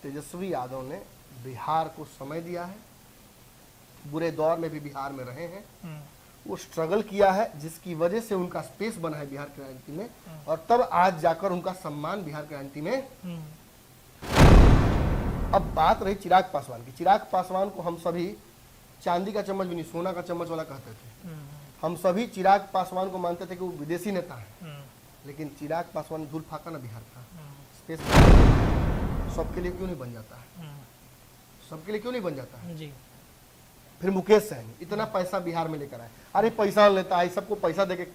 तेजस्वी यादव ने बिहार को समय दिया है, बुरे दौर में भी बिहार में रहे हैं, वो स्ट्रगल किया है जिसकी वजह से उनका स्पेस बना है बिहार की राजनीति में, और तब आज जाकर उनका सम्मान बिहार की राजनीति में। अब बात रही चिराग पासवान की। चिराग पासवान को हम सभी चांदी का चम्मच भी नहीं, सोना का चम्मच वाला कहते थे। हम सभी चिराग पासवान को मानते थे कि वो विदेशी नेता है, लेकिन चिराग पासवान धूल फाका ना बिहार का स्पेस सबके लिए क्यों नहीं बन जाता है? सबके लिए क्यों नहीं बन जाता है जी? फिर मुकेश सहनी इतना पैसा बिहार में लेकर आए, अरे पैसा लेता है, सबको पैसा देके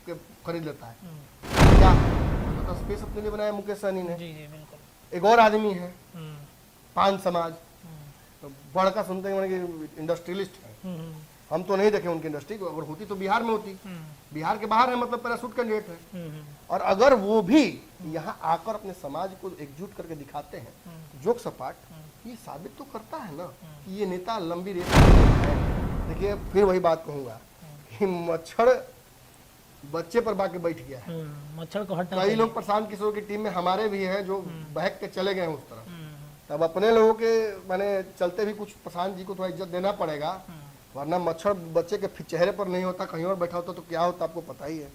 खरीद लेता है क्या? तो स्पेस अपने लिए बनाया मुकेश सहनी ने। जी जी बिल्कुल। एक और आदमी है पान समाज, तो बड़का सुनते हैं इंडस्ट्रियलिस्ट है। हम तो नहीं देखे उनकी इंडस्ट्री को, अगर होती तो बिहार में होती। बिहार के बाहर है, मतलब पैराशूट कैंडिडेट है। और अगर वो भी यहाँ आकर अपने समाज को एकजुट करके दिखाते हैं जोक सपाट, ये साबित तो करता है ना कि ये नेता लंबी रेस है। देखिए फिर वही बात कहूंगा कि मच्छर बच्चे पर बाके बैठ गया है, मच्छर को हटाना। कई लोग प्रशांत किशोर की टीम में हमारे भी हैं जो बहक के चले गए उस तरफ। तब अपने लोगों के माने चलते भी कुछ प्रशांत जी को थोड़ा इज्जत देना पड़ेगा, वरना मच्छर बच्चे के चेहरे पर नहीं होता, कहीं और बैठा होता तो क्या होता आपको पता ही है।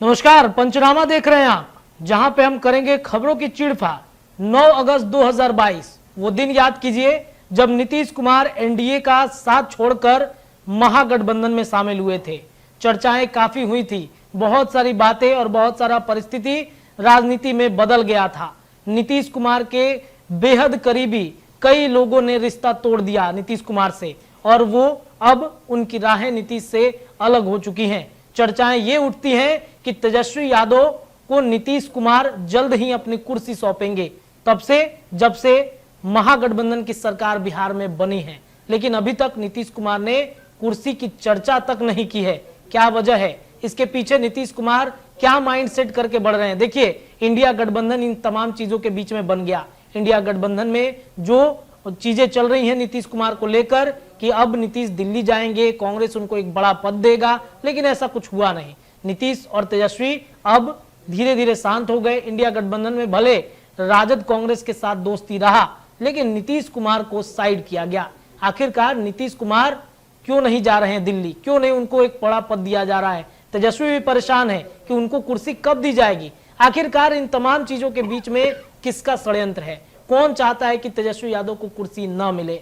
नमस्कार, पंचनामा देख रहे हैं आप, जहां पे हम करेंगे खबरों की चीड़फाड़। 9 अगस्त 2022 वो दिन याद कीजिए जब नीतीश कुमार एनडीए का साथ छोड़कर महागठबंधन में शामिल हुए थे। चर्चाएं काफी हुई थी, बहुत सारी बातें और बहुत सारा परिस्थिति राजनीति में बदल गया था। नीतीश कुमार के बेहद करीबी कई लोगों ने रिश्ता तोड़ दिया नीतीश कुमार से, और वो अब उनकी राहें नीतीश से अलग हो चुकी हैं। चर्चाएं ये उठती हैं कि तेजस्वी यादव को नीतीश कुमार जल्द ही अपनी कुर्सी सौंपेंगे, तब से जब से महागठबंधन की सरकार बिहार में बनी है। लेकिन अभी तक नीतीश कुमार ने कुर्सी की चर्चा तक नहीं की है। क्या वजह है? इसके पीछे नीतीश कुमार क्या माइंड सेट करके बढ़ रहे हैं? देखिए, इंडिया गठबंधन इन तमाम चीजों के बीच में बन गया। इंडिया गठबंधन में जो चीजें चल रही हैं नीतीश कुमार को लेकर कि अब नीतीश दिल्ली जाएंगे, कांग्रेस उनको एक बड़ा पद देगा, लेकिन ऐसा कुछ हुआ नहीं। नीतीश और तेजस्वी अब धीरे धीरे शांत हो गए। इंडिया गठबंधन में भले राजद कांग्रेस के साथ दोस्ती रहा, लेकिन नीतीश कुमार को साइड किया गया। आखिरकार नीतीश कुमार क्यों नहीं जा रहे हैं दिल्ली? क्यों नहीं उनको एक बड़ा पद दिया जा रहा है? तेजस्वी भी परेशान है कि उनको कुर्सी कब दी जाएगी। आखिरकार इन तमाम चीजों के बीच में किसका षड्यंत्र है? कौन चाहता है कि तेजस्वी यादव को कुर्सी न मिले?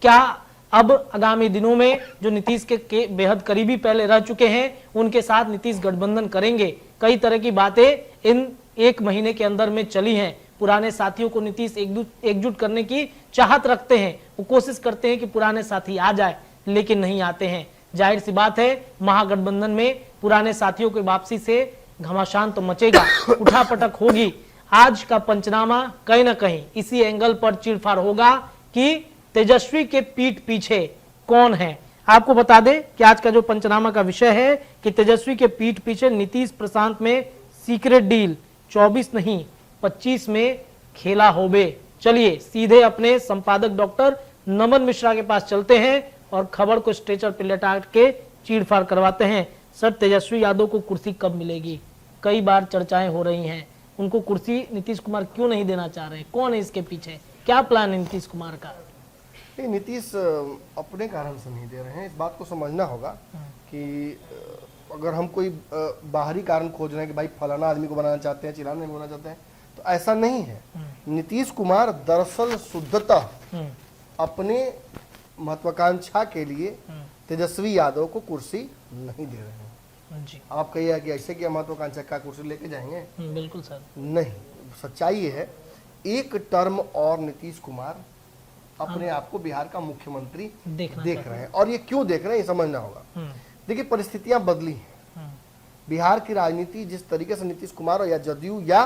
क्या अब आगामी दिनों में जो नीतीश के बेहद करीबी पहले रह चुके हैं, उनके साथ नीतीश गठबंधन करेंगे? कई तरह की बातें इन 1 महीने के अंदर में चली हैं। पुराने साथियों को नीतीश एकजुट करने की चाहत रखते हैं, वो कोशिश करते हैं कि पुराने साथी आ जाए, लेकिन नहीं आते हैं। जाहिर सी बात है, महागठबंधन में पुराने साथियों की वापसी से घमासान तो मचेगा, उठापटक होगी। आज का पंचनामा कहीं ना कहीं इसी एंगल पर चीरफाड़ होगा कि तेजस्वी के पीठ पीछे कौन है। आपको बता दें कि आज का जो पंचनामा का विषय है कि तेजस्वी के पीठ पीछे नीतीश प्रशांत में सीक्रेट डील 24 नहीं 25 में खेला होबे। चलिए सीधे अपने संपादक डॉक्टर नमन मिश्रा के पास चलते हैं और खबर को स्ट्रेचर पर लेटा के चीरफाड़ करवाते हैं। सर, तेजस्वी यादव को कुर्सी कब मिलेगी? कई बार चर्चाएं हो रही हैं, उनको कुर्सी नीतीश कुमार क्यों नहीं देना चाह रहे? कौन है इसके पीछे? क्या प्लान है नीतीश कुमार का? नीतीश अपने कारण से नहीं दे रहे हैं, इस बात को समझना होगा कि अगर हम कोई बाहरी कारण खोज रहे हैं कि भाई फलाना आदमी को बनाना चाहते हैं, चिराना नहीं बनाना चाहते हैं, तो ऐसा नहीं है। नीतीश कुमार दरअसल शुद्धतः अपने महत्वाकांक्षा के लिए तेजस्वी यादव को कुर्सी नहीं दे रहे हैं जी। आप कहिए कि ऐसे क्या महत्वाकांक्षा का कुर्सी लेके जाएंगे? बिल्कुल सर, नहीं। सच्चाई ये है, एक टर्म और नीतीश कुमार अपने आप को बिहार का मुख्यमंत्री देख रहे हैं। और ये क्यों देख रहे हैं, ये समझना होगा। देखिए, परिस्थितियां बदली हैं। बिहार की राजनीति जिस तरीके से नीतीश कुमार या जदयू या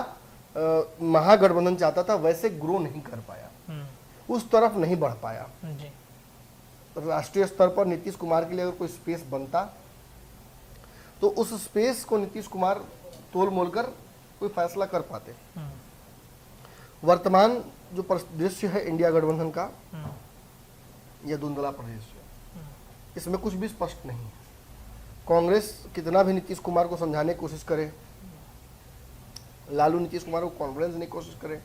महागठबंधन चाहता था, वैसे ग्रो नहीं कर पाया, उस तरफ नहीं बढ़ पाया जी। राष्ट्रीय स्तर पर नीतीश कुमार के लिए अगर कोई स्पेस बनता तो उस स्पेस को नीतीश कुमार तोल मोल कर कोई फैसला कर पाते। वर्तमान जो परिदृश्य है इंडिया गठबंधन का, यह धुंधला परिदृश्य, इसमें कुछ भी स्पष्ट नहीं है। कांग्रेस कितना भी नीतीश कुमार को समझाने की कोशिश करे, लालू नीतीश कुमार को कॉन्फ्रेंस देने की कोशिश करें,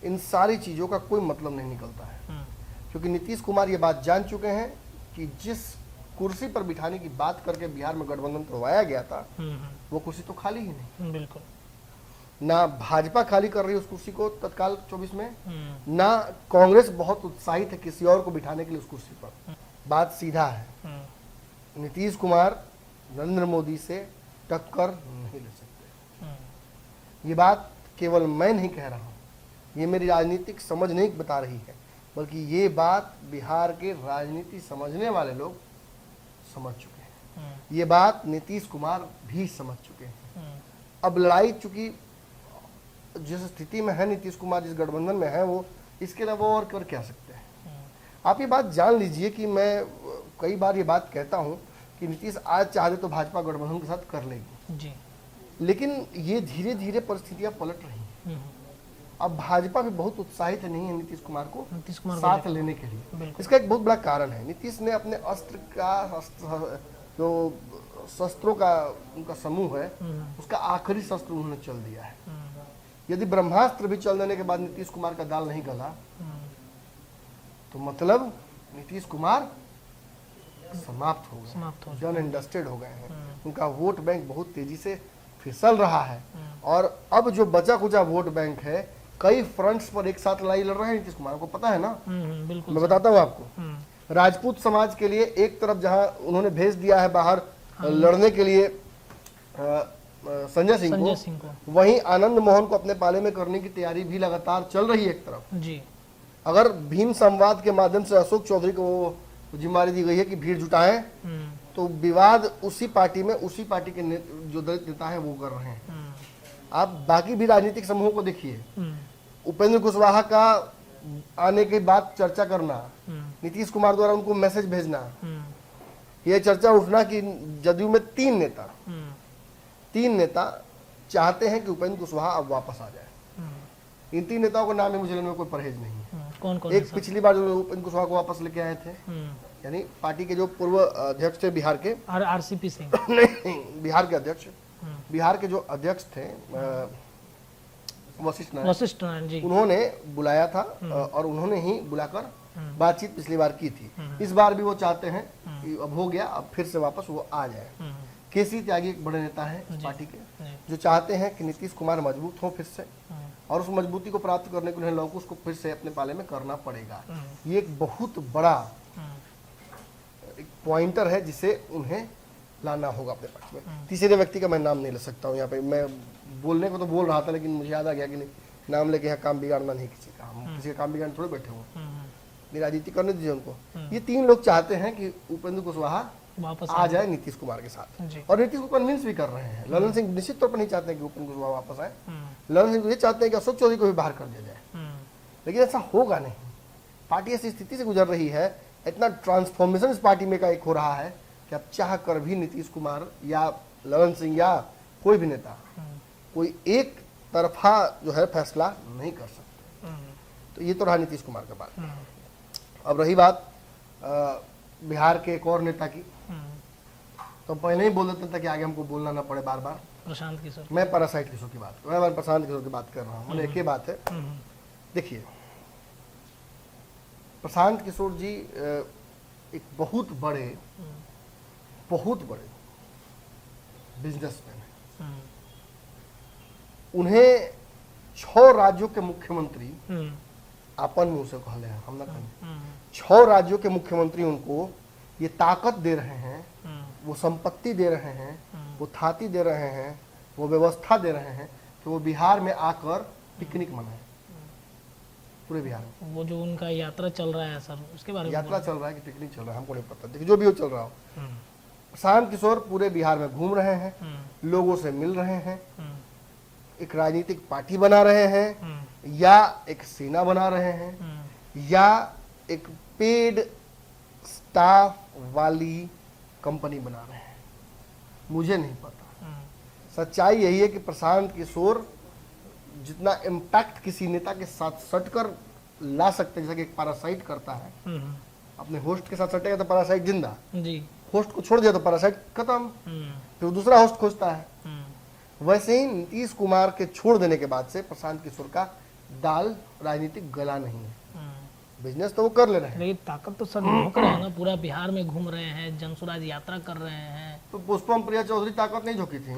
इन सारी चीज़ों का कोई मतलब नहीं निकलता है, क्योंकि नीतीश कुमार ये बात जान चुके हैं कि जिस कुर्सी पर बिठाने की बात करके बिहार में गठबंधन करवाया गया था वो कुर्सी तो खाली ही नहीं। बिल्कुल। ना भाजपा खाली कर रही है उस कुर्सी को तत्काल 24 में, ना कांग्रेस बहुत उत्साहित है किसी और को बिठाने के लिए उस कुर्सी पर। बात सीधा है, नीतीश कुमार नरेंद्र मोदी से टक्कर नहीं ले सकते। ये बात केवल मैं नहीं कह रहा हूँ, ये मेरी राजनीतिक समझ नहीं बता रही है, बल्कि ये बात बिहार के राजनीति समझने वाले लोग समझ चुके हैं। ये बात नीतीश कुमार भी समझ चुके हैं। अब लड़ाई चूंकि जिस स्थिति में है नीतीश कुमार, जिस गठबंधन में है, वो इसके अलावा और कर क्या सकते हैं। आप ये बात जान लीजिए कि मैं कई बार ये बात कहता हूँ कि नीतीश आज चाहते तो भाजपा गठबंधन के साथ कर लेगी जी, लेकिन ये धीरे धीरे परिस्थितियां पलट रही हैं। अब भाजपा भी बहुत उत्साहित नहीं है नीतीश कुमार को साथ लेने के लिए। इसका एक बहुत बड़ा कारण है, नीतीश ने अपने जो शस्त्रों का उनका समूह है उसका आखिरी शस्त्र उन्होंने चल दिया है। यदि ब्रह्मास्त्र भी चल देने के बाद नीतीश कुमार का दाल नहीं गला तो मतलब नीतीश कुमार समाप्त हो गए, जन इंडस्टेड हो गए हैं। उनका वोट बैंक बहुत तेजी से फिसल रहा है और अब जो बचा कुचा वोट बैंक है, कई फ्रंट्स पर एक साथ लड़ाई लड़ रहे हैं नीतीश कुमार को, पता है ना। बिल्कुल, मैं बताता हूँ आपको। राजपूत समाज के लिए एक तरफ जहां उन्होंने भेज दिया है बाहर लड़ने के लिए संजय सिंह को, वहीं आनंद मोहन को अपने पाले में करने की तैयारी भी लगातार चल रही है एक तरफ जी। अगर भीम संवाद के माध्यम से अशोक चौधरी को जिम्मेदारी दी गई है कि भीड़ जुटाएं, तो विवाद उसी पार्टी में उसी पार्टी के जो दलित नेता है वो कर रहे हैं। आप बाकी भी राजनीतिक समूहों को देखिए, उपेंद्र कुशवाहा का आने के बाद चर्चा करना, नीतीश कुमार द्वारा उनको मैसेज भेजना, ये चर्चा उठना कि जदयू में तीन नेता चाहते हैं कि उपेंद्र कुशवाहा अब वापस आ जाए। इन तीन नेताओं का नाम है, मुझे में कोई परहेज नहीं है। कौन एक पिछली बार जो उपेंद्र कुशवाहा को वापस लेके आए थे, यानी पार्टी के जो पूर्व अध्यक्ष थे बिहार के, आरसीपी सिंह नहीं, बिहार के अध्यक्ष, बिहार के जो अध्यक्ष थे वशिष्ठ नारायण जी, उन्होंने बुलाया था और उन्होंने ही बुलाकर बातचीत पिछली बार की थी। इस बार भी वो चाहते हैं कि अब हो गया, अब फिर से वापस वो आ जाए। केसी त्यागी एक बड़े नेता है इस पार्टी के, जो चाहते हैं कि नीतीश कुमार मजबूत हो फिर से, और उस मजबूती को प्राप्त करने के लिए लौकुश को फिर से अपने पाले में करना पड़ेगा। ये एक बहुत बड़ा एक पॉइंटर है जिसे उन्हें लाना होगा अपने पक्ष में। तीसरे व्यक्ति का मैं नाम नहीं ले सकता हूँ यहाँ पे, मैं बोलने को तो बोल रहा था लेकिन मुझे याद आ गया कि नहीं, नाम लेके यहाँ काम बिगाड़ना नहीं किसी का, हम किसी का काम बिगाड़ने थोड़े बैठे हुए, राजनीति करने दीजिए उनको। ये तीन लोग चाहते हैं कि उपेंद्र कुशवाहा वापस आ जाए नीतीश कुमार के साथ, और नीतीश को कन्विंस भी कर रहे हैं। ललन सिंह निश्चित तौर पर नहीं चाहते हैं कि उपेंद्र कुशवाहा वापस आए, ललन सिंह ये चाहते हैं कि अशोक चौधरी को भी बाहर कर दिया जाए, लेकिन ऐसा होगा नहीं। पार्टी ऐसी स्थिति से गुजर रही है, इतना ट्रांसफॉर्मेशन इस पार्टी में का एक हो रहा है कि अब चाह कर भी नीतीश कुमार या ललन सिंह या कोई भी नेता कोई एक तरफा जो है फैसला नहीं कर सकते। तो ये तो रहा नीतीश कुमार का बात। अब रही बात बिहार के एक और नेता की, तो पहले ही बोल देते थे कि आगे हमको बोलना ना पड़े बार बार, प्रशांत किशोर। मैं पैरासाइट किशोर की बात, मैं प्रशांत किशोर की बात कर रहा हूँ। मतलब एक ही बात है, देखिए प्रशांत किशोर जी एक बहुत बड़े बिजनेसमैन है। उन्हें 6 राज्यों के मुख्यमंत्री अपन मुंह से कहले हैं, हम ना कहें, 6 राज्यों के मुख्यमंत्री उनको ये ताकत दे रहे हैं, वो संपत्ति दे रहे हैं, वो थाती दे रहे हैं, वो व्यवस्था दे रहे हैं कि वो बिहार में आकर पिकनिक मनाए, पूरे बिहार में। वो जो उनका यात्रा चल रहा है सर, उसके बारे में यात्रा चल रहा है कि पिकनिक चल रहा है हमको नहीं पता, देखिए जो भी वो चल रहा हो। प्रशांत किशोर पूरे बिहार में घूम रहे हैं, लोगों से मिल रहे हैं, एक राजनीतिक पार्टी बना रहे हैं, या एक सेना बना रहे हैं, या एक पेड स्टाफ वाली कंपनी बना रहे हैं, मुझे नहीं पता। सच्चाई यही है कि प्रशांत किशोर जितना इम्पैक्ट किसी नेता के साथ सटकर ला सकते हैं, जैसा कि एक पैरासाइट करता है, अपने होस्ट के साथ सटेगा तो पैरासाइट जिंदा जी, होस्ट को छोड़ दिया तो पैरासाइट खत्म, फिर दूसरा होस्ट खोजता है। वैसे ही नीतीश कुमार के छोड़ देने के बाद से प्रशांत किशोर का दाल राजनीतिक गला नहीं है। बिजनेस तो वो कर ले रहे हैं, लेकिन ताकत तो सर झोंक रहे हैं ना, पूरा बिहार में घूम रहे हैं, जनसुराज यात्रा कर रहे हैं। तो पुष्पम प्रिया चौधरी ताकत नहीं झोंकी थी,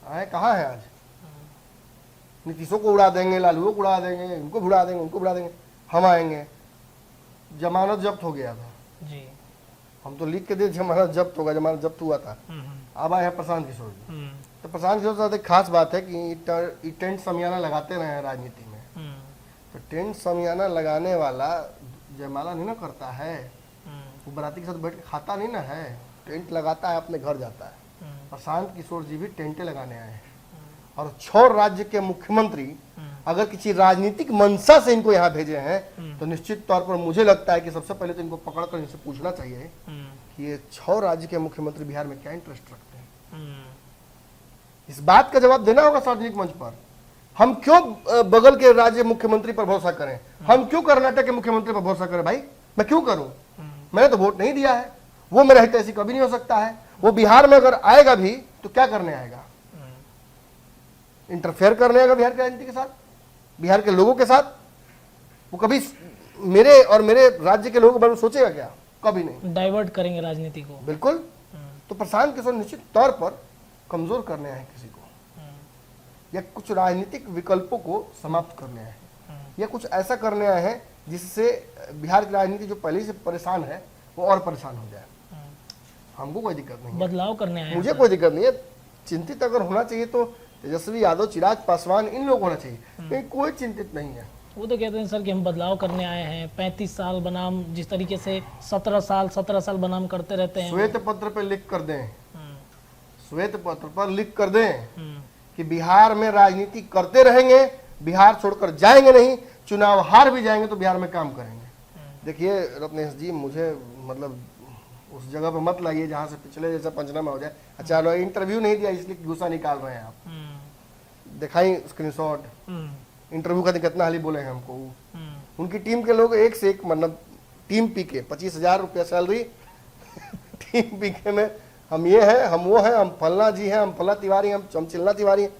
आए कहाँ है आज? नीतीशों को उड़ा देंगे, लालुओं को उड़ा देंगे, इनको उड़ा देंगे, उनको उड़ा देंगे, हम आएंगे। जमानत जब्त हो गया था जी, हम तो लिख के दे जमानत जब्त होगा, जमानत जब्त हुआ था। अब आए हैं प्रशांत किशोर जी। तो प्रशांत किशोर साथ एक खास बात है कि ये टेंट समियाना लगाते रहे हैं राजनीति में। तो टेंट समियाना लगाने वाला जयमाला नहीं ना करता है, वो बराती के साथ बैठ के खाता नहीं ना है, टेंट लगाता है, अपने घर जाता है। प्रशांत किशोर जी भी टेंटे लगाने आए हैं और 6 राज्य के मुख्यमंत्री अगर किसी राजनीतिक मंशा से इनको यहाँ भेजे हैं तो निश्चित तौर पर मुझे लगता है कि सबसे पहले तो इनको पकड़कर इनसे पूछना चाहिए कि ये 6 राज्य के मुख्यमंत्री बिहार में क्या इंटरेस्ट रखते हैं। इस बात का जवाब देना होगा सार्वजनिक मंच पर। हम क्यों बगल के राज्य मुख्यमंत्री पर भरोसा करें? हम क्यों कर्नाटक के मुख्यमंत्री पर भरोसा करें? भाई मैं क्यों करूं? मैंने तो वोट नहीं दिया है, वो मेरा हित ऐसी कभी नहीं हो सकता है। वो बिहार में अगर आएगा भी तो क्या करने आएगा? इंटरफेयर करने आएगा बिहार की राजनीति के साथ, बिहार के लोगों के साथ। वो कभी मेरे और मेरे राज्य के लोगों के बारे में सोचेगा क्या? कभी नहीं। डाइवर्ट करेंगे राजनीति को, बिल्कुल। तो प्रशांत किशोर निश्चित तौर पर कमजोर करने आए किसी को, या कुछ राजनीतिक विकल्पों को समाप्त करने आए हैं, या कुछ ऐसा करने आए हैं जिससे बिहार की राजनीति जो पहले से परेशान है वो और परेशान हो जाए। हमको कोई दिक्कत नहीं है, बदलाव करने आए हैं मुझे सर। कोई दिक्कत नहीं है। चिंतित अगर होना चाहिए तो तेजस्वी यादव, चिराग पासवान, इन लोग होना चाहिए, लेकिन कोई चिंतित नहीं है। वो तो कहते हैं सर कि हम बदलाव करने आए हैं, 35 साल बनाम जिस तरीके से 17 साल बनाम करते रहते हैं। श्वेत पत्र पर लिख कर दें, श्वेत पत्र पर लिख कर दें कि बिहार में राजनीति करते रहेंगे, बिहार छोड़कर जाएंगे नहीं, चुनाव हार भी जाएंगे तो बिहार में काम करेंगे। देखिए रत्नेश जी, मुझे मतलब उस जगह पर मत लाइए जहां से पिछले जैसा पंचनामा हो जाए। अच्छा लो, इंटरव्यू नहीं दिया इसलिए गुस्सा निकाल रहे हैं आप। दिखाई स्क्रीनशॉट, इंटरव्यू का कितना हाली बोले हैं हमको। उनकी टीम के लोग एक से एक, मतलब टीम पीके 25,000 रुपया सैलरी टीम पीके में हम ये हैं, हम वो हैं, हम फलना जी हैं, हम फलना तिवारी, हम चिल्ला तिवारी हैं।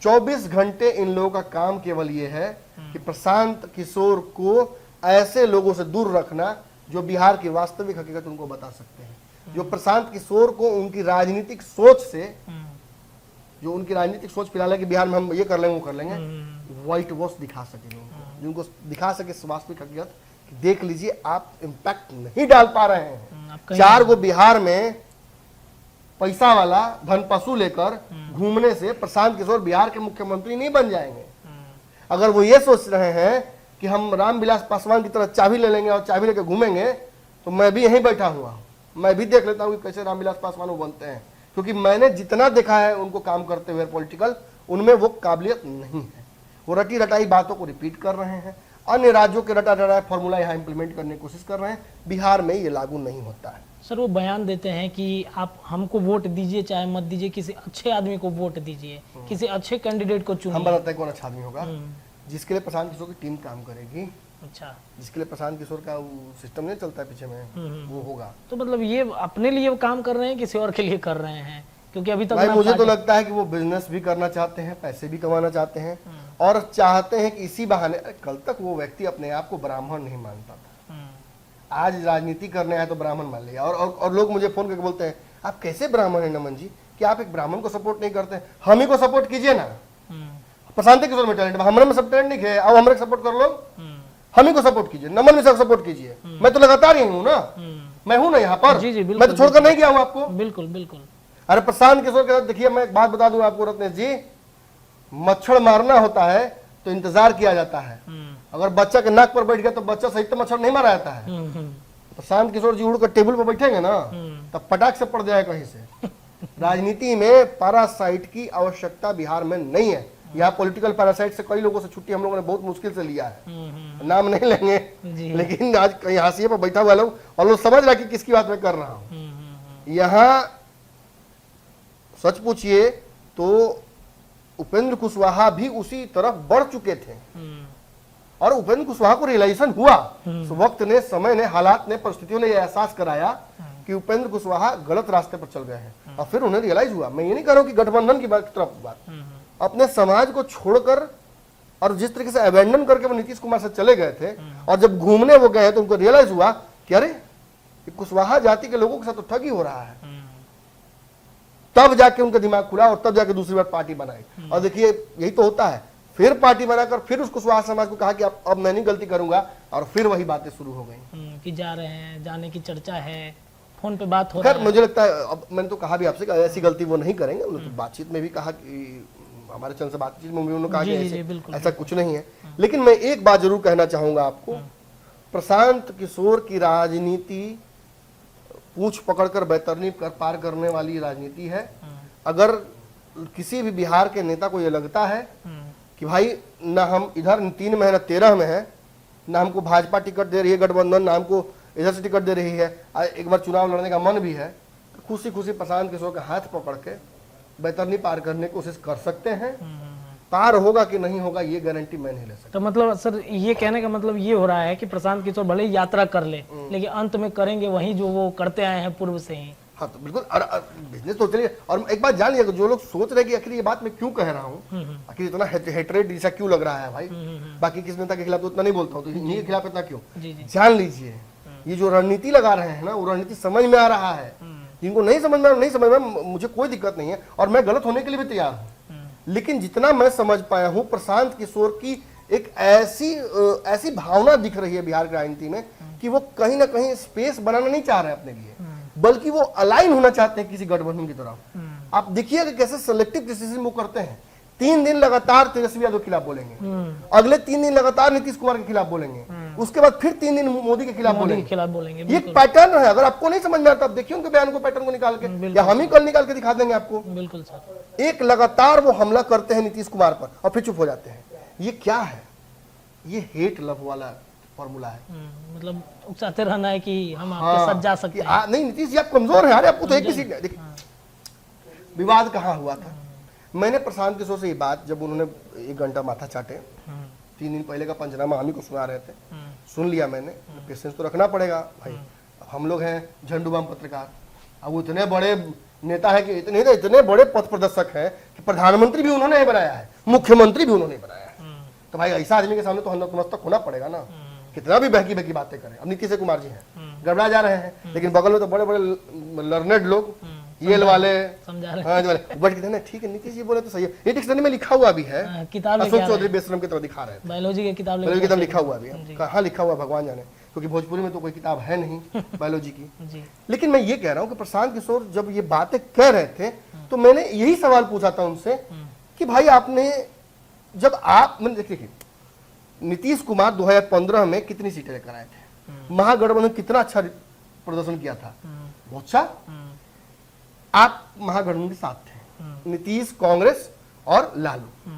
24 घंटे इन लोगों का काम केवल ये है कि प्रशांत किशोर को ऐसे लोगों से दूर रखना जो बिहार की वास्तविक हकीकत उनको बता सकते हैं, जो प्रशांत किशोर को उनकी राजनीतिक सोच से, जो उनकी राजनीतिक सोच फिलहाल है कि बिहार में हम ये कर लेंगे वो कर लेंगे, व्हाइट वॉश दिखा सके, जिनको दिखा सके वास्तविक हकीकत। देख लीजिए आप इम्पैक्ट नहीं डाल पा रहे हैं। 4 गो बिहार में पैसा वाला धन पशु लेकर घूमने से प्रशांत किशोर बिहार के मुख्यमंत्री नहीं बन जाएंगे। अगर वो ये सोच रहे हैं कि हम रामविलास पासवान की तरह चाबी ले लेंगे और चाबी लेकर घूमेंगे, तो मैं भी यहीं बैठा हुआ हूं, मैं भी देख लेता हूं कि कैसे रामविलास पासवान वो बनते हैं, क्योंकि मैंने जितना देखा है उनको काम करते हुए पॉलिटिकल, उनमें वो काबिलियत नहीं है। वो रटी रटाई बातों को रिपीट कर रहे हैं, अन्य राज्यों के रटा रटाई फॉर्मूला यहाँ इंप्लीमेंट करने की कोशिश कर रहे हैं। बिहार में ये लागू नहीं होता है। सर वो बयान देते हैं कि आप हमको वोट दीजिए चाहे मत दीजिए, किसी अच्छे आदमी को वोट दीजिए, किसी अच्छे कैंडिडेट को चुनिए। हम बताते हैं कौन अच्छा आदमी होगा, जिसके लिए प्रशांत किशोर की टीम काम करेगी। अच्छा, जिसके लिए प्रशांत किशोर का सिस्टम नहीं चलता है पीछे में, वो होगा। तो मतलब ये अपने लिए वो काम कर रहे हैं, किसी और के लिए कर रहे हैं? क्योंकि अभी तक भाई मुझे तो लगता है कि वो बिजनेस भी करना चाहते हैं, पैसे भी कमाना चाहते हैं, और चाहते हैं कि इसी बहाने, कल तक वो व्यक्ति अपने आप को ब्राह्मण नहीं मानता था, आज राजनीति करने आए तो ब्राह्मण मान लिया। और लोग मुझे फोन करके बोलते हैं आप कैसे ब्राह्मण हैं नमन जी, कि आप एक ब्राह्मण को सपोर्ट नहीं करते? हम ही को सपोर्ट कीजिए ना। प्रशांत किशोर में टैलेंट, हमारे में सब टैलेंट नहीं है, अब हमारे सपोर्ट कर लो, हम ही को सपोर्ट कीजिए, नमन भी सब सपोर्ट कीजिए। मैं तो लगातार ही हूँ ना, मैं हूँ ना यहाँ पर, जी, बिल्कुल, मैं तो छोड़कर नहीं गया हूँ आपको। बिल्कुल बिल्कुल। अरे प्रशांत किशोर के साथ देखिए, मैं एक बात बता दूं आपको रत्नेश जी, मच्छर मारना होता है तो इंतजार किया जाता है, अगर बच्चा के नाक पर बैठ गया तो बच्चा सही तो मच्छर नहीं मारा जाता है। प्रशांत किशोर जी उड़कर टेबल पर बैठेंगे ना तब पटाख से पड़ जाए कहीं से। राजनीति में पैरासाइट की आवश्यकता बिहार में नहीं है। यहाँ पॉलिटिकल पैरासाइट से कई लोगों से छुट्टी हम लोगों ने बहुत मुश्किल से लिया है, नाम नहीं लेंगे, लेकिन आज कहीं हाशिए पर बैठा हुआ लोग, और लोग समझ रहा कि किसकी बात मैं कर रहा हूँ। यहाँ सच पूछिए तो उपेंद्र कुशवाहा भी उसी तरफ बढ़ चुके थे, और उपेंद्र कुशवाहा को रियलाइजेशन हुआ, वक्त ने, समय ने, हालात ने, परिस्थितियों ने यह एहसास कराया कि उपेंद्र कुशवाहा गलत रास्ते पर चल गए हैं। और फिर उन्हें रियलाइज हुआ, मैं ये नहीं कह रहा हूं कि गठबंधन की तरफ बात, अपने समाज को छोड़कर और जिस तरीके से अबेंडन करके वो नीतीश कुमार से चले गए थे, और जब घूमने वो गए तो उनको रियलाइज हुआ कि अरे कुशवाहा जाति के लोगों के साथ तो ठगी हो रहा है। तब जाके उनका दिमाग खुला और तब जाके दूसरी बार पार्टी बनाई। और देखिए यही तो होता है, फिर पार्टी बनाकर फिर उसको कुशवाहा समाज को कहा कि अब मैं नहीं गलती करूंगा, और फिर वही बातें शुरू हो गई कि जा रहे हैं, जाने की चर्चा है, फोन पे बात हो रहा है। मुझे लगता है, अब मैंने तो कहा भी आपसे ऐसी गलती वो नहीं करेंगे। उन्होंने तो बातचीत में भी कहा कि हमारे चैनल से बातचीत में उन्होंने कहा कि ऐसा कुछ नहीं है। लेकिन मैं एक बात जरूर कहना चाहूंगा आपको, प्रशांत किशोर की राजनीति पूछ पकड़कर बैतरनी पार करने वाली राजनीति है। अगर किसी भी बिहार के नेता को यह लगता है कि भाई ना हम इधर 3 महीना 13 में है, ना हमको भाजपा टिकट दे रही है गठबंधन, ना हमको इधर से टिकट दे रही है, एक बार चुनाव लड़ने का मन भी है, तो खुशी खुशी प्रशांत किशोर का हाथ पकड़ के बैतरनी पार करने की कोशिश कर सकते हैं। पार होगा कि नहीं होगा ये गारंटी मैं नहीं ले सकता। तो मतलब सर ये कहने का मतलब ये हो रहा है कि प्रशांत किशोर भले ही यात्रा कर ले, लेकिन अंत में करेंगे वही जो वो करते आए हैं पूर्व से ही। हाँ तो बिल्कुल, बिजनेस तो चलिए। और एक बात जान लिया, जो लोग सोच रहे हैं कि आखिर ये बात मैं क्यों कह रहा हूँ, आखिर इतना हेटरेट ऐसा क्यों लग रहा है भाई, बाकी किस नेता के खिलाफ तो उतना नहीं बोलता हूँ, तो इन्हीं के खिलाफ इतना क्यों, जान लीजिए ये जो रणनीति लगा रहे हैं ना, वो रणनीति समझ में आ रहा है। जिनको नहीं समझ में मुझे कोई दिक्कत नहीं है, और मैं गलत होने के लिए भी तैयार हूँ। लेकिन जितना मैं समझ पाया हूँ, प्रशांत किशोर की एक ऐसी भावना दिख रही है बिहार की राजनीति में कि वो कहीं ना कहीं स्पेस बनाना नहीं चाह रहे हैं अपने लिए, बल्कि वो अलाइन होना चाहते हैं किसी गठबंधन की तरफ। आप देखिए कि कैसे सेलेक्टिव डिसीजन वो करते हैं। 3 दिन लगातार तेजस्वी यादव के खिलाफ बोलेंगे, अगले 3 दिन लगातार नीतीश कुमार के खिलाफ बोलेंगे, उसके बाद फिर 3 दिन मोदी के खिलाफ बोलेंगे। ये पैटर्न है। अगर आपको नहीं समझ में आता, देखिए उनके बयान को, पैटर्न को निकाल के, या हम ही कल निकाल के दिखा देंगे आपको। बिल्कुल सर। एक लगातार वो हमला करते हैं नीतीश कुमार पर और फिर चुप हो जाते हैं। ये क्या है? ये हेट लव वाला फॉर्मूला है। मतलब चाहते रहना है कि हम आपके साथ जा सकते हैं। नहीं नीतीश जी आप कमजोर हैं, अरे आपको तो एक भी सीट है। देखिए विवाद कहाँ हुआ था, मैंने प्रशांत किशोर से ये बात, जब उन्होंने 1 घंटा माथा चाटे, 3 दिन पहले का पंचनामा हम ही को सुना रहे थे, सुन लिया मैंने। पेशेंस तो रखना पड़ेगा भाई, हम लोग हैं झंडूबाम पत्रकार। अब वो इतने बड़े नेता है कि इतने बड़े पथ प्रदर्शक हैं कि प्रधानमंत्री भी उन्होंने ही बनाया है, मुख्यमंत्री भी उन्होंने बनाया है। तो भाई ऐसा आदमी के सामने तो हम लोग नतमस्तक होना पड़ेगा ना, कितना भी बहकी बहकी बातें करें। अब नीतीश कुमार जी हैं, गड़बड़ा जा रहे हैं, लेकिन बगल में तो बड़े बड़े लर्नेड लोग, येल वाले समझा रहे बट कहते हैं ठीक है नीतीश जी बोले तो सही है। ये डिक्शनरी में लिखा हुआ भी है, किताब अशोक चौधरी बेशरम की तरह दिखा रहे थे, बायोलॉजी की किताब लिखा हुआ भी है। कहाँ लिखा हुआ भगवान जाने, क्योंकि भोजपुरी में तो कोई किताब है नहीं बायोलॉजी की। लेकिन मैं ये कह रहा हूँ कि प्रशांत किशोर जब ये बातें कह रहे थे, तो मैंने यही सवाल पूछा था उनसे कि भाई आपने, जब आप, मैंने देखिए नीतीश कुमार 2015 में कितनी सीटें लेकर आए थे, महागठबंधन कितना अच्छा प्रदर्शन किया था, बहुत अच्छा। आप महागठबंधन के साथ थे, नीतीश, कांग्रेस और लालू,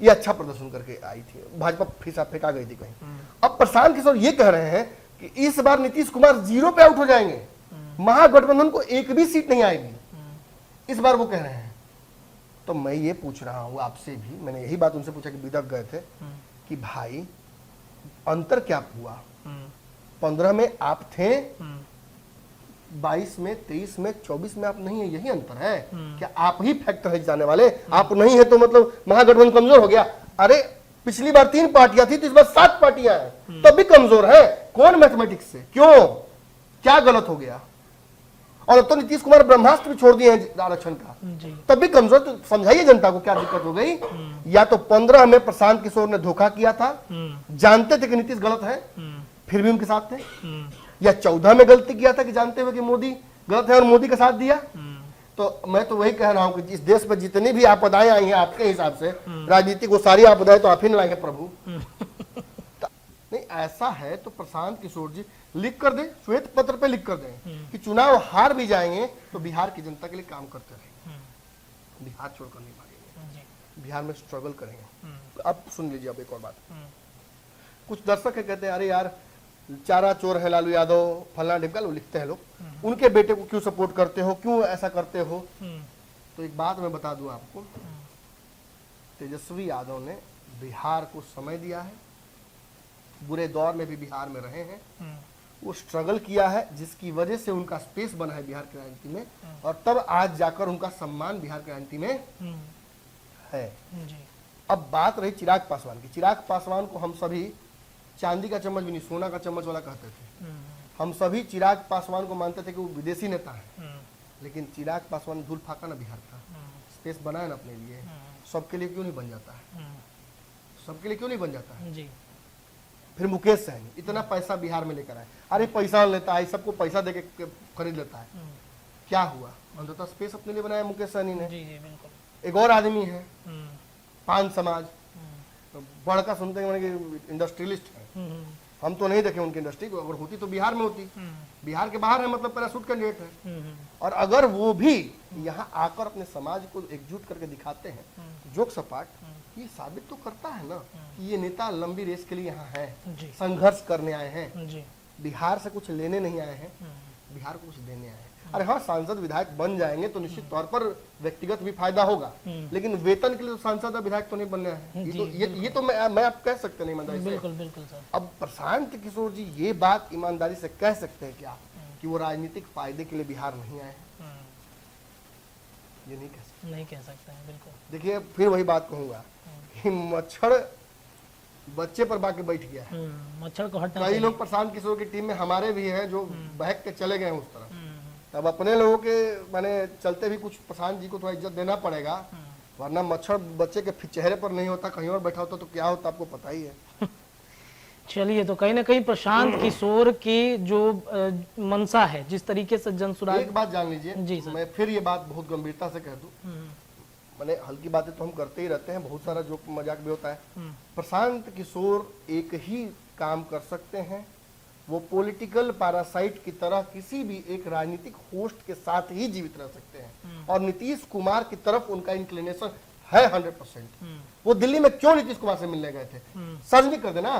ये अच्छा प्रदर्शन करके आई थी, भाजपा फिसा फेंका गई थी कहीं। अब प्रशांत किशोर ये कह रहे हैं कि इस बार नीतीश कुमार 0 पे आउट हो जाएंगे, महागठबंधन को 1 भी सीट नहीं आएगी, इस बार वो कह रहे हैं। तो मैं ये पूछ रहा हूं आपसे भी, मैंने यही बात उनसे पूछा कि बिदक गए थे कि भाई अंतर क्या हुआ, 15 में आप थे, 22 में, 23 में, 24 में आप नहीं है, यही अंतर है। क्या आप ही फैक्टर है जाने वाले? आप नहीं है तो मतलब महागठबंधन कमजोर हो गया? अरे पिछली बार 3 पार्टियां थी तो इस बार 7 पार्टियां हैं, तब भी कमजोर है। कौन मैथमेटिक्स से? क्यों, क्या गलत हो गया? और अब तो नीतीश कुमार ब्रह्मास्त्र भी छोड़ दिए हैं आरक्षण का, तब भी कमजोर। तो समझाइए जनता को क्या दिक्कत हो गई। या तो 15 में प्रशांत किशोर ने धोखा किया था, जानते थे कि नीतीश गलत है, फिर भी उनके साथ थे, या 14 में गलती किया था कि जानते हुए कि मोदी गलत है और मोदी का साथ दिया। तो मैं तो वही कह रहा हूं कि इस देश पर जितनी भी आपदाएं आई हैं आपके हिसाब से, राजनीति को सारी आपदाएं तो आप ही ने लाई है प्रभु। नहीं ऐसा है तो प्रशांत किशोर जी लिख कर दें, श्वेत पत्र पे लिख कर दें कि चुनाव हार भी जाएंगे तो बिहार की जनता के लिए काम करते रहेंगे, बिहार छोड़कर नहीं भागेंगे, बिहार में स्ट्रगल करेंगे। अब सुन लीजिए, अब एक और बात, कुछ दर्शक है कहते हैं अरे यार चारा चोर है लालू यादव, फलना ढिमका, लोग लिखते हैं लोग, उनके बेटे को क्यों सपोर्ट करते हो, क्यों ऐसा करते हो। तो एक बात मैं बता दूं आपको, तेजस्वी यादव ने बिहार को समय दिया है, बुरे दौर में भी बिहार में रहे हैं, वो स्ट्रगल किया है, जिसकी वजह से उनका स्पेस बना है बिहार की राजनीति में, और तब आज जाकर उनका सम्मान बिहार की राजनीति में है। जी। अब बात रही चिराग पासवान की। चिराग पासवान को हम सभी चांदी का चम्मच भी नहीं, सोना का चम्मच वाला कहते थे। हम सभी चिराग पासवान को मानते थे कि वो विदेशी नेता है, लेकिन चिराग पासवान धूल फाका ना बिहार का, स्पेस बनाया ना अपने लिए। सबके लिए क्यों नहीं बन जाता है? सबके लिए क्यों नहीं बन जाता है? जी। फिर मुकेश सहनी इतना पैसा बिहार में लेकर आए, अरे पैसा लेता है, सबको पैसा देके खरीद लेता है, क्या हुआ? अंततः स्पेस अपने लिए बनाया मुकेश सहनी ने। जी जी बिल्कुल। एक और आदमी है पान समाज, बड़का सुनते हैं कि इंडस्ट्रियलिस्ट है। हम तो नहीं देखे उनकी इंडस्ट्री, अगर होती तो बिहार में होती। बिहार के बाहर है, मतलब पैराशूट कैंडिडेट है। और अगर वो भी यहाँ आकर अपने समाज को एकजुट करके दिखाते हैं, जोक सपाट, ये साबित तो करता है ना कि ये नेता लंबी रेस के लिए यहाँ है, संघर्ष करने आए हैं। जी। बिहार से कुछ लेने नहीं आए हैं, बिहार को कुछ देने आए हैं। अरे हाँ, सांसद विधायक बन जाएंगे तो निश्चित तौर पर व्यक्तिगत भी फायदा होगा, लेकिन वेतन के लिए तो सांसद और विधायक तो नहीं बनने हैं। ये तो मैं आप कह सकते नहीं ईमानदारी से। बिल्कुल बिल्कुल सर। अब प्रशांत किशोर जी ये बात ईमानदारी से कह सकते हैं क्या कि वो राजनीतिक फायदे के लिए बिहार नहीं आए? ये नहीं कह सकते। नहीं कह सकते हैं, बिल्कुल। देखिए, फिर वही बात कहूंगा कि मच्छर बच्चे पर बाके बैठ गया है। मच्छर को हटाना। कई लोग प्रशांत किशोर की टीम में हमारे भी हैं जो बहक के चले गए उस तरफ। तब अपने लोगों के माने चलते भी कुछ प्रशांत जी को थोड़ा इज्जत देना पड़ेगा, वरना मच्छर बच्चे के चेहरे पर नहीं होता, कहीं और बैठा होता तो क्या होता आपको पता ही है। चलिए, तो कहीं ना कहीं प्रशांत किशोर की जो मंशा है, जिस तरीके से जनसुराज। एक बात जान लीजिए जी सर। मैं फिर ये बात बहुत गंभीरता से कह दूं, मैंने हल्की बातें तो हम करते ही रहते हैं, बहुत सारा जो मजाक भी होता है। प्रशांत किशोर एक ही काम कर सकते हैं, वो पॉलिटिकल पैरासाइट की तरह किसी भी एक राजनीतिक होस्ट के साथ ही जीवित रह सकते हैं, और नीतीश कुमार की तरफ उनका इंक्लिनेशन है 100%। वो दिल्ली में क्यों नीतीश कुमार से मिलने गए थे? सार्वजनिक कर देना,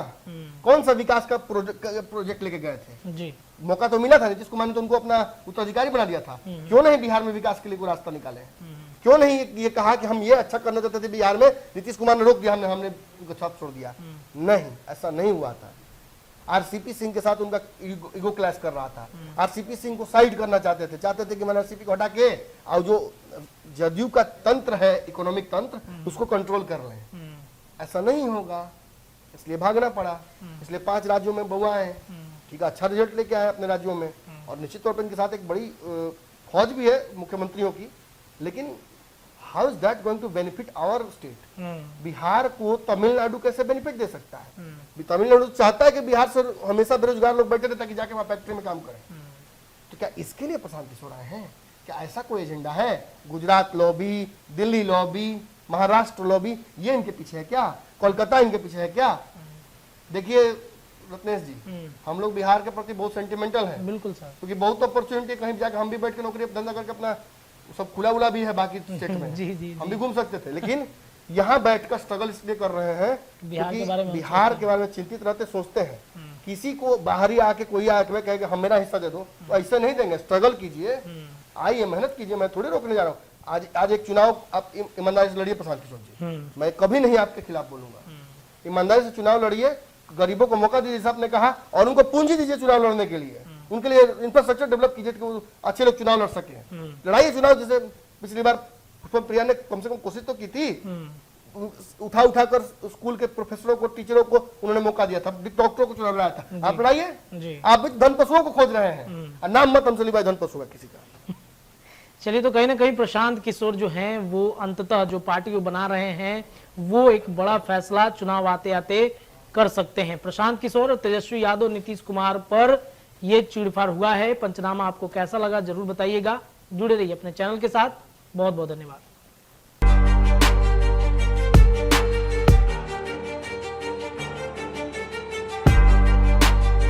कौन सा विकास का प्रोजेक्ट लेके गए थे? जी। मौका तो मिला था, नीतीश कुमार ने तो उनको अपना उत्तराधिकारी बना दिया था। क्यों नहीं बिहार में विकास के लिए कोई रास्ता निकाले? क्यों नहीं ये कहा कि हम ये अच्छा करना चाहते थे बिहार में, नीतीश कुमार ने रोक दिया, हमने उनको छाप छोड़ दिया? नहीं, ऐसा नहीं हुआ था। आरसीपी सिंह के साथ उनका ईगो क्लैश कर रहा था। आरसीपी सिंह को साइड करना चाहते थे कि मैंने आरसीपी को हटा के और जो जदयू का तंत्र है, इकोनॉमिक तंत्र, उसको कंट्रोल कर लें। ऐसा नहीं होगा, इसलिए भागना पड़ा। इसलिए 5 राज्यों में बउआ है, ठीक है, अच्छा रिजल्ट लेके आए अपने राज्यों में, और निश्चित तौर पर इनके साथ एक बड़ी फौज भी है मुख्यमंत्रियों की। लेकिन how is that going to benefit our state? Bihar को तमिलनाडु कैसे बेनिफिट दे सकता है? तमिलनाडु चाहता है कि बिहार से हमेशा बेरोजगार लोग बैठे रहे ताकि जाके वहां फैक्ट्री में काम करें। तो क्या इसके लिए प्रशांत किशोर आए हैं? क्या ऐसा कोई एजेंडा है? Gujarat lobby, Delhi lobby, Maharashtra lobby, ये इनके पीछे है क्या? कोलकाता इनके पीछे है क्या? देखिए रत्नेश जी, हम लोग बिहार के प्रति बहुत सेंटिमेंटल हैं। बिल्कुल सर। क्योंकि बहुत अपॉर्चुनिटी, कहीं जाकर हम भी बैठ के नौकरी धंधा करके अपना सब खुला उला भी है बाकी स्टेट में। जी, हम भी घूम सकते थे, लेकिन यहाँ बैठकर स्ट्रगल इसलिए कर रहे हैं क्योंकि बिहार के बारे में चिंतित रहते, सोचते हैं। किसी को बाहरी आके कोई आके कहेगा हम मेरा हिस्सा दे दो, तो ऐसे नहीं देंगे। स्ट्रगल कीजिए, आइए, मेहनत कीजिए, मैं थोड़ी रोकने जा रहा हूँ। आज एक चुनाव आप ईमानदारी से लड़िए प्रशांत किशोर जी, मैं कभी नहीं आपके खिलाफ बोलूंगा। ईमानदारी से चुनाव लड़िए, गरीबों को मौका दीजिए, जैसा आपने कहा, और उनको पूंजी दीजिए चुनाव लड़ने के लिए। उनके लिए इंफ्रास्ट्रक्चर डेवलप कीजिए कि वो अच्छे लोग चुनाव लड़ सके। लड़ाइए चुनाव, जैसे पिछली बार पुष्पम प्रिया ने कम से कम कोशिश तो की थी। उठा कर स्कूल के प्रोफेसरों को, टीचरों को उन्होंने मौका दिया था, डॉक्टरों को चुनाव लड़ाया था। आप लड़ाइए, आप भी धन पशुओं को खोज रहे हैं, नाम मत हमसे लिवाए धन पशु है किसी का। चलिए, तो कहीं ना कहीं प्रशांत किशोर जो हैं वो अंततः जो पार्टी को बना रहे हैं वो एक बड़ा फैसला चुनाव आते आते कर सकते हैं। प्रशांत किशोर और तेजस्वी यादव, नीतीश कुमार पर ये चीड़फाड़ हुआ है। पंचनामा आपको कैसा लगा जरूर बताइएगा। जुड़े रहिए अपने चैनल के साथ। बहुत बहुत धन्यवाद।